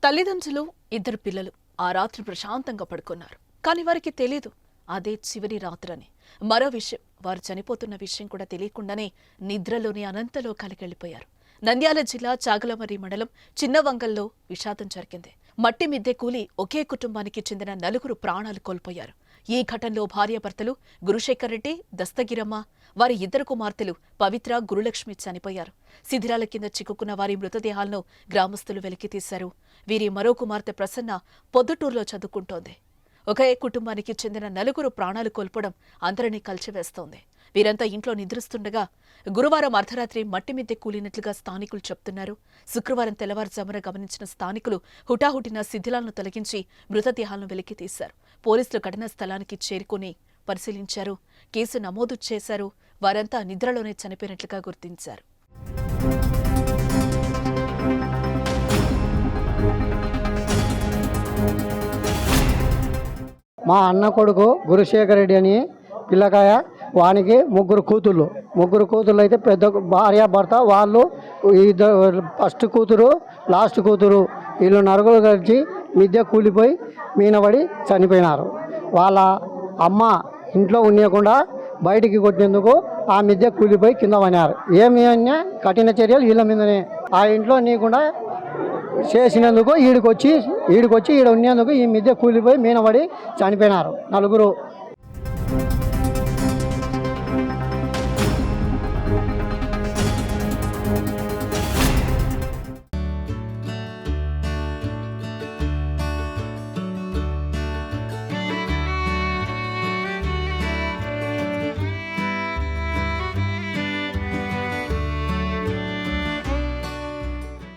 తల్లిదండ్రులు, ఇద్దరు పిల్లలు ఆ రాత్రి ప్రశాంతంగా పడుకున్నారు. కానీ వారికి తెలీదు అదే చివరి రాత్రని. మరో విషయం, వారు చనిపోతున్న విషయం కూడా తెలియకుండానే నిద్రలోని అనంతలోకాలకు వెళ్లిపోయారు. నంద్యాల జిల్లా చాగలమర్రి మండలం చిన్నవంగల్లో విషాదం జరిగింది. మట్టి మిద్దె కూలి ఒకే కుటుంబానికి చెందిన నలుగురు ప్రాణాలు కోల్పోయారు. ఈ ఘటనలో భార్యాభర్తలు గురుశేఖర్ రెడ్డి, దస్తగిరమ్మ, వారి ఇద్దరు కుమార్తెలు పవిత్ర, గురులక్ష్మి చనిపోయారు. శిథిరాల కింద చిక్కుకున్న వారి మృతదేహాలను గ్రామస్తులు వెలికితీశారు. వీరి మరో కుమార్తె ప్రసన్న పొద్దుటూరులో చదువుకుంటోంది. ఒకే కుటుంబానికి చెందిన నలుగురు ప్రాణాలు కోల్పోవడం అందరినీ కలిచివేస్తోంది. వీరంతా ఇంట్లో నిద్రిస్తుండగా గురువారం అర్ధరాత్రి మట్టి మిద్దె కూలినట్లుగా స్థానికులు చెప్తున్నారు. శుక్రవారం తెల్లవారుజామున గమనించిన స్థానికులు హుటాహుటిన శిథిలాలను తొలగించి మృతదేహాలను వెలికితీశారు. పోలీసులు ఘటనా స్థలానికి చేరుకుని పరిశీలించారు. కేసు నమోదు చేశారు. వారంతా నిద్రలోనే చనిపోయినట్లుగా గుర్తించారు. మా అన్న కొడుకు గురుశేఖర్ రెడ్డి అని పిల్లకాయ, వానికి ముగ్గురు కూతుళ్ళు అయితే పెద్ద భార్య భర్త, వాళ్ళు ఇద్దరు, ఫస్ట్ కూతురు లాస్ట్ కూతురు, వీళ్ళు నలుగురు కలిసి మిద్దె కూలిపోయి మీనబడి చనిపోయినారు. వాళ్ళ అమ్మ ఇంట్లో ఉండకుండా బయటికి కొట్టినందుకు ఆ మిద్దె కూలిపోయి కింద పడినారు. ఏమి అన్నా కఠిన చర్యలు వీళ్ళ మీదనే. ఆ ఇంట్లో నీకుండా చేసినందుకు ఈడికొచ్చి ఈడ ఉండేందుకు ఈ మిద్దె కూలిపోయి మీనబడి చనిపోయినారు నలుగురు.